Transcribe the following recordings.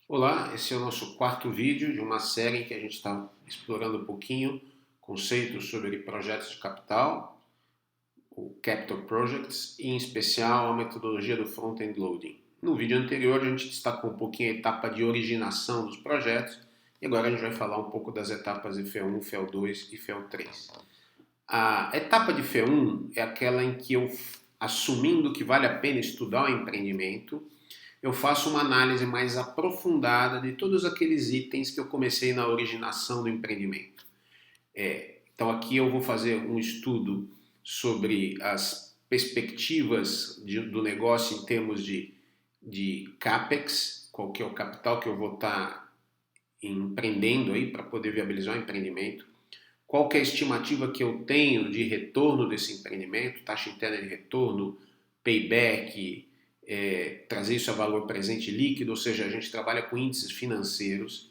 Olá, esse é o nosso quarto vídeo de uma série em que a gente está explorando um pouquinho conceitos sobre projetos de capital, o Capital Projects, e em especial a metodologia do Front-End Loading. No vídeo anterior a gente destacou um pouquinho a etapa de originação dos projetos e agora a gente vai falar um pouco das etapas de FEU1, FEU2 e FEU3. A etapa de FEU1 é aquela em que eu, assumindo que vale a pena estudar o empreendimento, eu faço uma análise mais aprofundada de todos aqueles itens que eu comecei na originação do empreendimento. Então aqui eu vou fazer um estudo sobre as perspectivas do negócio em termos de CAPEX, qual que é o capital que eu vou estar empreendendo aí para poder viabilizar o empreendimento, qual que é a estimativa que eu tenho de retorno desse empreendimento, taxa interna de retorno, payback, trazer isso a valor presente líquido, ou seja, a gente trabalha com índices financeiros.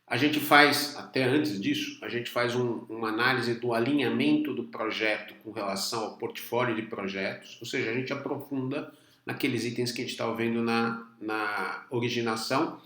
A gente faz, até antes disso, a gente faz uma análise do alinhamento do projeto com relação ao portfólio de projetos, ou seja, a gente aprofunda naqueles itens que a gente está vendo na originação.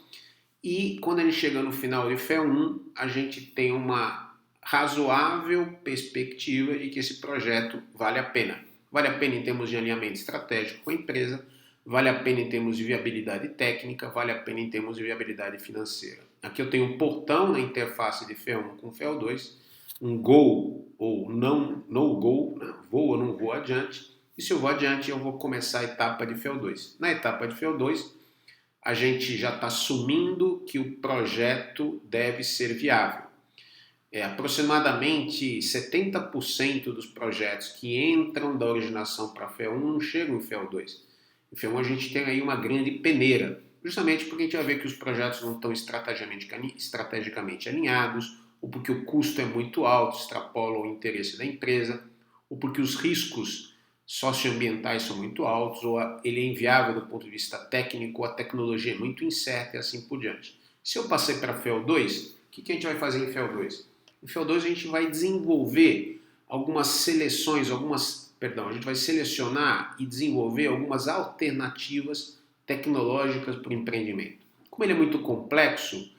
E quando a gente chega no final de FE1, a gente tem uma razoável perspectiva de que esse projeto vale a pena. Vale a pena em termos de alinhamento estratégico com a empresa, vale a pena em termos de viabilidade técnica, vale a pena em termos de viabilidade financeira. Aqui eu tenho um portão na interface de FE1 com FE2, um go ou não, no go, né? Vou ou não vou adiante, e se eu vou adiante eu vou começar a etapa de FE2. Na etapa de FE2, a gente já está assumindo que o projeto deve ser viável. Aproximadamente 70% dos projetos que entram da originação para a FE1 chegam em FE2. Em FE1 a gente tem aí uma grande peneira, justamente porque a gente vai ver que os projetos não estão estrategicamente alinhados, ou porque o custo é muito alto, extrapola o interesse da empresa, ou porque os riscos socioambientais são muito altos, ou ele é inviável do ponto de vista técnico, ou a tecnologia é muito incerta e assim por diante. Se eu passei para FEL2, o que a gente vai fazer em FEL2? Em FEL2 a gente vai desenvolver algumas seleções, a gente vai selecionar e desenvolver algumas alternativas tecnológicas para o empreendimento. Como ele é muito complexo,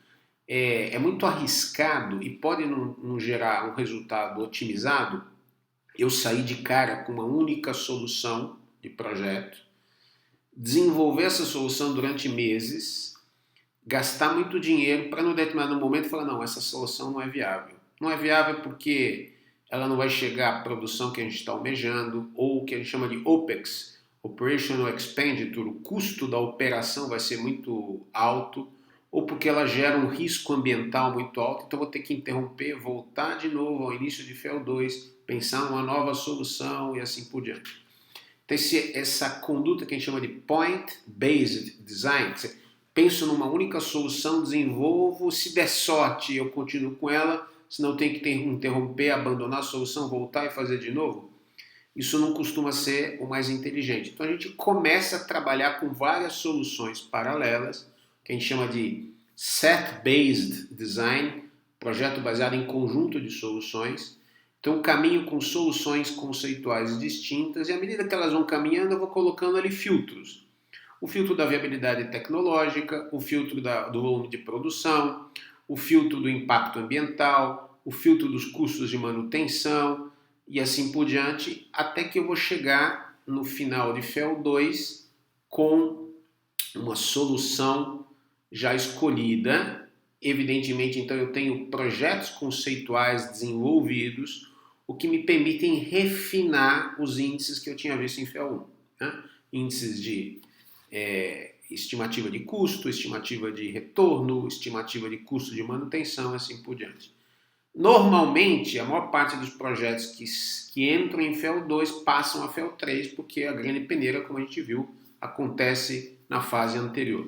é muito arriscado e pode não gerar um resultado otimizado, eu saí de cara com uma única solução de projeto, desenvolver essa solução durante meses, gastar muito dinheiro para, num determinado momento, falar: não, essa solução não é viável. Não é viável porque ela não vai chegar à produção que a gente está almejando, ou o que a gente chama de OPEX, Operational Expenditure, o custo da operação vai ser muito alto, ou porque ela gera um risco ambiental muito alto, então vou ter que interromper, voltar de novo ao início de FEL2, pensar numa nova solução e assim por diante. Então, essa conduta que a gente chama de point-based design, penso numa única solução, desenvolvo, se der sorte eu continuo com ela, senão eu tenho que interromper, abandonar a solução, voltar e fazer de novo. Isso não costuma ser o mais inteligente. Então a gente começa a trabalhar com várias soluções paralelas, que a gente chama de set-based design, projeto baseado em conjunto de soluções. Então, caminho com soluções conceituais distintas, e à medida que elas vão caminhando, eu vou colocando ali filtros. O filtro da viabilidade tecnológica, o filtro do volume de produção, o filtro do impacto ambiental, o filtro dos custos de manutenção e assim por diante, até que eu vou chegar no final de FEL2 com uma solução já escolhida. Evidentemente, então, eu tenho projetos conceituais desenvolvidos, o que me permitem refinar os índices que eu tinha visto em FEL1. Né? Índices de estimativa de custo, estimativa de retorno, estimativa de custo de manutenção e assim por diante. Normalmente, a maior parte dos projetos que entram em FEL2 passam a FEL3, porque a grande peneira, como a gente viu, acontece na fase anterior.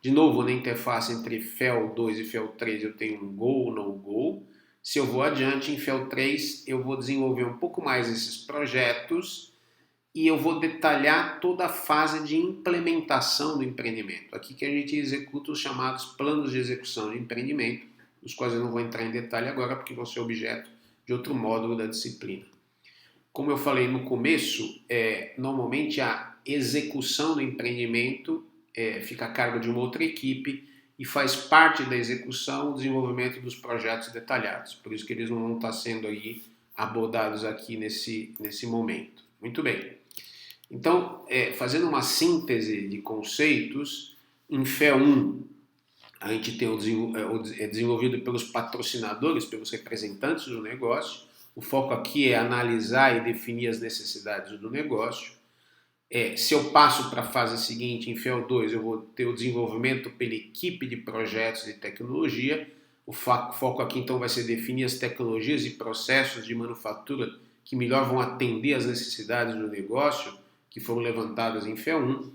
De novo, na interface entre FEL2 e FEL3 eu tenho um go ou no go. Se eu vou adiante em FEL3, eu vou desenvolver um pouco mais esses projetos e eu vou detalhar toda a fase de implementação do empreendimento. Aqui que a gente executa os chamados planos de execução de empreendimento, os quais eu não vou entrar em detalhe agora porque vão ser objeto de outro módulo da disciplina. Como eu falei no começo, normalmente a execução do empreendimento fica a cargo de uma outra equipe e faz parte da execução o desenvolvimento dos projetos detalhados. Por isso que eles não vão estar sendo aí abordados aqui nesse momento. Muito bem. Então, fazendo uma síntese de conceitos, em FE1, a gente tem desenvolvido pelos patrocinadores, pelos representantes do negócio. O foco aqui é analisar e definir as necessidades do negócio. Se eu passo para a fase seguinte, em FEL2, eu vou ter o desenvolvimento pela equipe de projetos de tecnologia. O foco aqui então vai ser definir as tecnologias e processos de manufatura que melhor vão atender às necessidades do negócio, que foram levantadas em FEL1.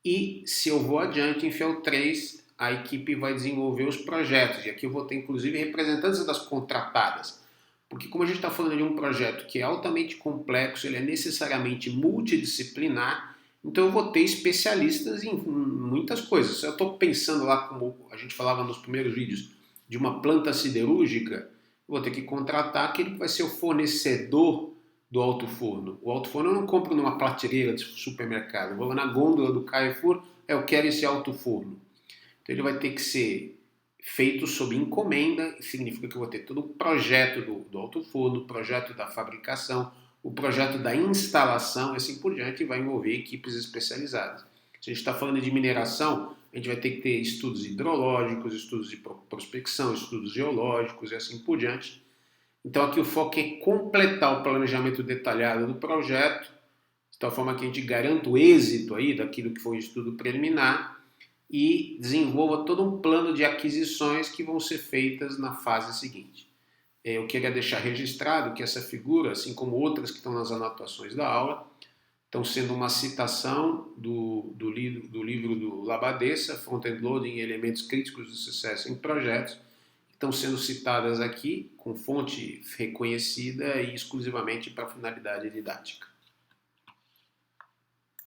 E se eu vou adiante, em FEL3, a equipe vai desenvolver os projetos. E aqui eu vou ter inclusive representantes das contratadas. Porque como a gente está falando de um projeto que é altamente complexo, ele é necessariamente multidisciplinar, então eu vou ter especialistas em muitas coisas. Se eu estou pensando lá, como a gente falava nos primeiros vídeos, de uma planta siderúrgica, eu vou ter que contratar aquele que vai ser o fornecedor do alto forno. O alto forno eu não compro numa prateleira de supermercado, eu vou na gôndola do Carrefour, eu quero esse alto forno. Então ele vai ter que ser feito sob encomenda, significa que eu vou ter todo o projeto do alto forno, o projeto da fabricação, o projeto da instalação e assim por diante, vai envolver equipes especializadas. Se a gente está falando de mineração, a gente vai ter que ter estudos hidrológicos, estudos de prospecção, estudos geológicos e assim por diante. Então aqui o foco é completar o planejamento detalhado do projeto, de tal forma que a gente garanta o êxito aí daquilo que foi o estudo preliminar e desenvolva todo um plano de aquisições que vão ser feitas na fase seguinte. Eu queria deixar registrado que essa figura, assim como outras que estão nas anotações da aula, estão sendo uma citação do livro do Labadessa, Front-End Loading e Elementos Críticos do Sucesso em Projetos, que estão sendo citadas aqui com fonte reconhecida e exclusivamente para finalidade didática.